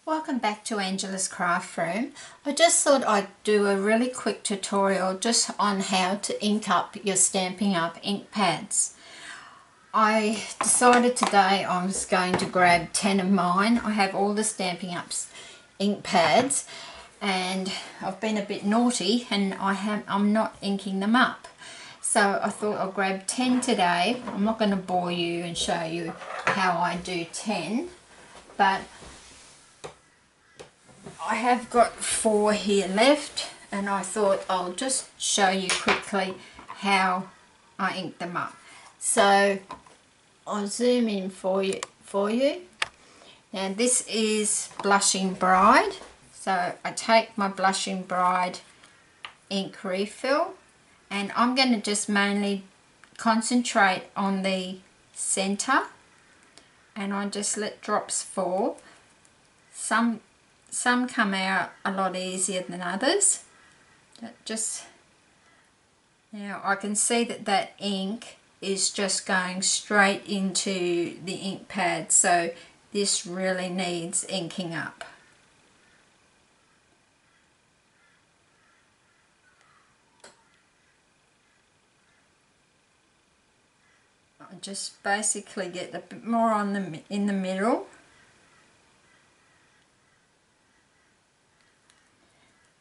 Welcome back to Angela's Craft Room. I just thought I'd do a really quick tutorial just on how to ink up your Stampin' Up ink pads. I decided today I was going to grab 10 of mine. I have all the Stampin' Up's ink pads and I've been a bit naughty and I'm not inking them up. So I thought I'll grab 10 today. I'm not going to bore you and show you how I do 10, but I have got 4 here left and I thought I'll just show you quickly how I ink them up. So I'll zoom in for you. Now this is Blushing Bride. So I take my Blushing Bride ink refill and I'm going to just mainly concentrate on the center and I just let drops fall. Some come out a lot easier than others. Now I can see that ink is just going straight into the ink pad, so this really needs inking up. I just basically get a bit more in the middle.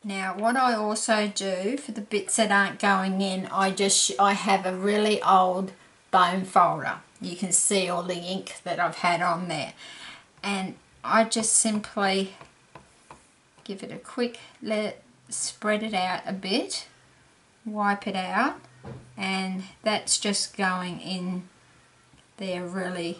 Now what I also do for the bits that aren't going in, I have a really old bone folder. You can see all the ink that I've had on there. And I just simply give it a quick spread it out a bit, wipe it out, and that's just going in there really.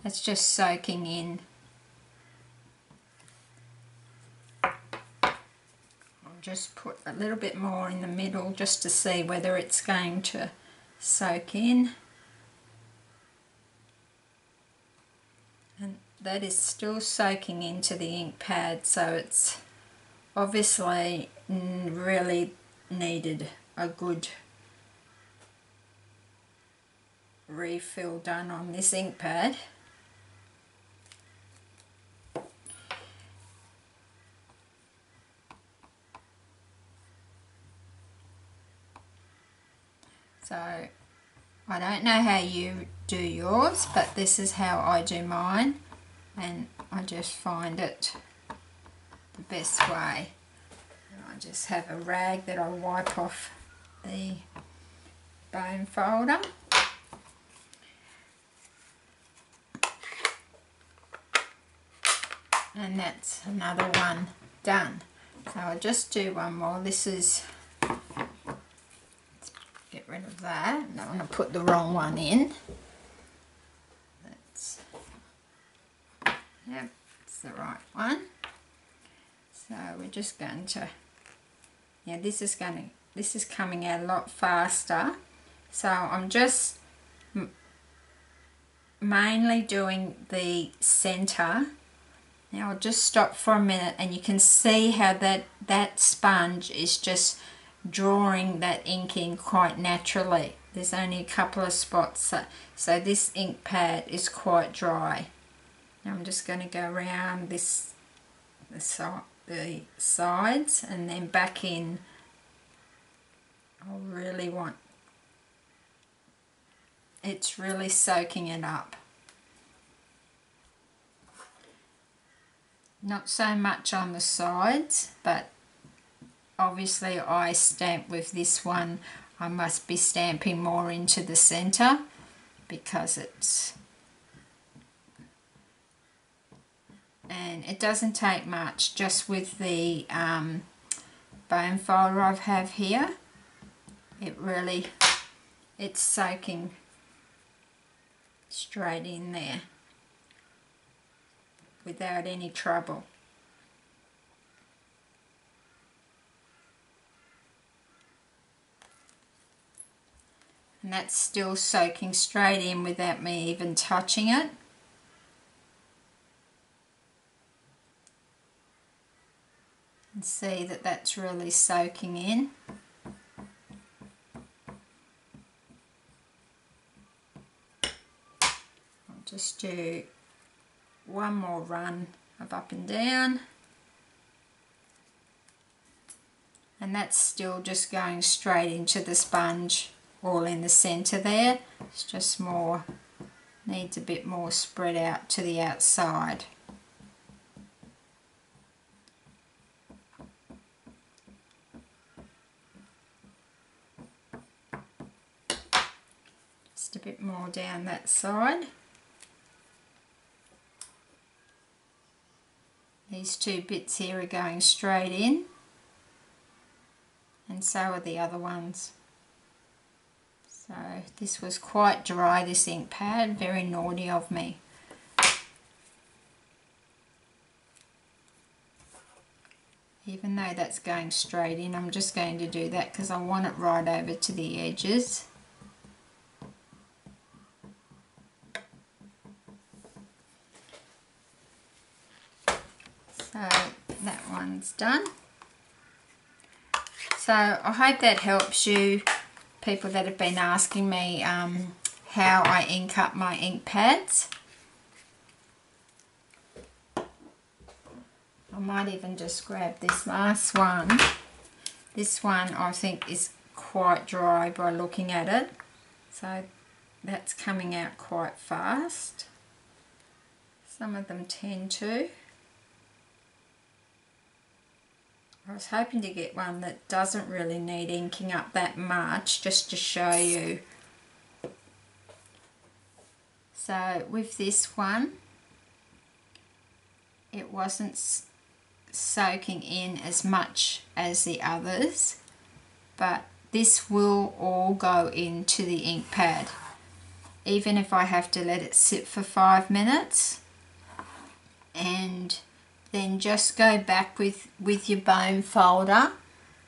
That's just soaking in. Just put a little bit more in the middle just to see whether it's going to soak in, and that is still soaking into the ink pad, so it's obviously really needed a good refill done on this ink pad. So I don't know how you do yours, but this is how I do mine, and I just find it the best way. And I just have a rag that I wipe off the bone folder. And that's another one done. So I'll just do one more. This is, get rid of that. I don't want to put the wrong one in. Yep, it's the right one. So we're just going to, yeah, this is coming out a lot faster. So I'm just mainly doing the center. Now I'll just stop for a minute and you can see how that sponge is just drawing that ink in quite naturally. There's only a couple of spots, so this ink pad is quite dry. Now I'm just going to go around the sides and then back in. I really want, it's really soaking it up. Not so much on the sides, but obviously I stamp with this one. I must be stamping more into the center because it's, and it doesn't take much just with the bone folder I have here. It's soaking straight in there without any trouble. And that's still soaking straight in without me even touching it. And see that that's really soaking in. I'll just do one more run of up and down. And that's still just going straight into the sponge, all in the centre there. It's just more, needs a bit more spread out to the outside. Just a bit more down that side. These two bits here are going straight in, and so are the other ones. So this was quite dry, this ink pad, very naughty of me. Even though that's going straight in, I'm just going to do that because I want it right over to the edges. So that one's done. So I hope that helps you, people that have been asking me how I ink up my ink pads. I might even just grab this last one. This one I think is quite dry by looking at it. So that's coming out quite fast. Some of them tend to. I was hoping to get one that doesn't really need inking up that much, just to show you. So with this one, it wasn't soaking in as much as the others, but this will all go into the ink pad, even if I have to let it sit for 5 minutes. And then just go back with your bone folder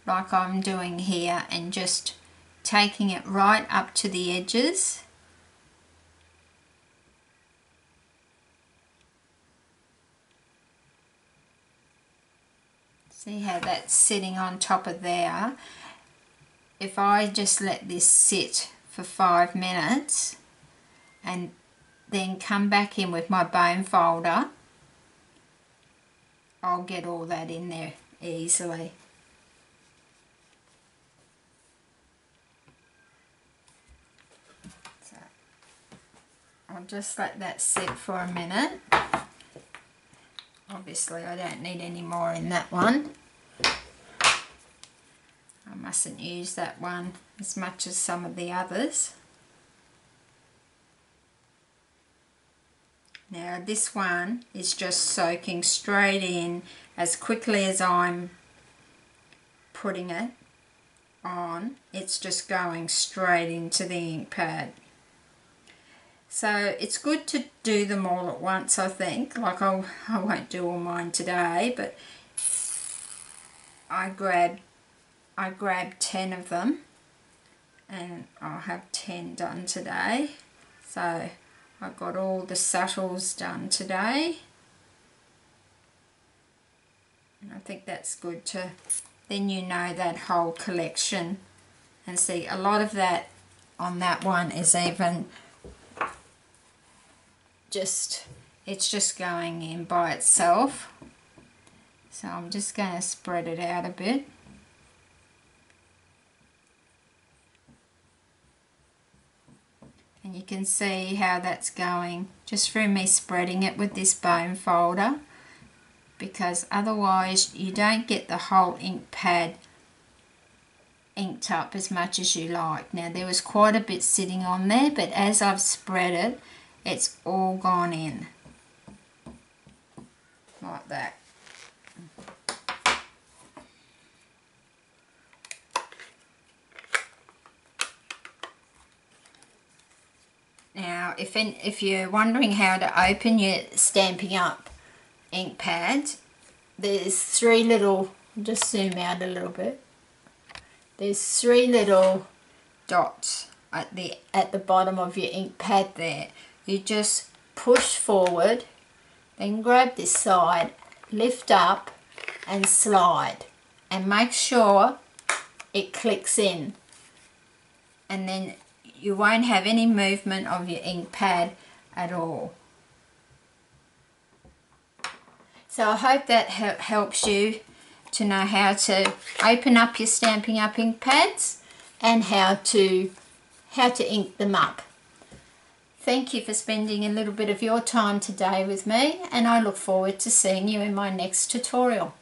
like I'm doing here and just taking it right up to the edges. See how that's sitting on top of there? If I just let this sit for 5 minutes and then come back in with my bone folder, I'll get all that in there easily. So I'll just let that sit for a minute. Obviously I don't need any more in that one. I mustn't use that one as much as some of the others. Now this one is just soaking straight in as quickly as I'm putting it on. It's just going straight into the ink pad. So it's good to do them all at once, I think. Like I won't do all mine today, but I grabbed 10 of them and I'll have 10 done today. So I got all the subtles done today, and I think that's good to, then you know that whole collection. And see, a lot of that on that one is even just, it's just going in by itself. So I'm just going to spread it out a bit. And you can see how that's going just through me spreading it with this bone folder, because otherwise you don't get the whole ink pad inked up as much as you like. Now there was quite a bit sitting on there, but as I've spread it, it's all gone in like that. Now, if you're wondering how to open your Stampin' Up ink pads, there's 3 little, I'll just zoom out a little bit. There's 3 little dots at the bottom of your ink pad there. You just push forward, then grab this side, lift up and slide, and make sure it clicks in, and then you won't have any movement of your ink pad at all. So I hope that helps you to know how to open up your Stampin' Up ink pads and how to ink them up. Thank you for spending a little bit of your time today with me, and I look forward to seeing you in my next tutorial.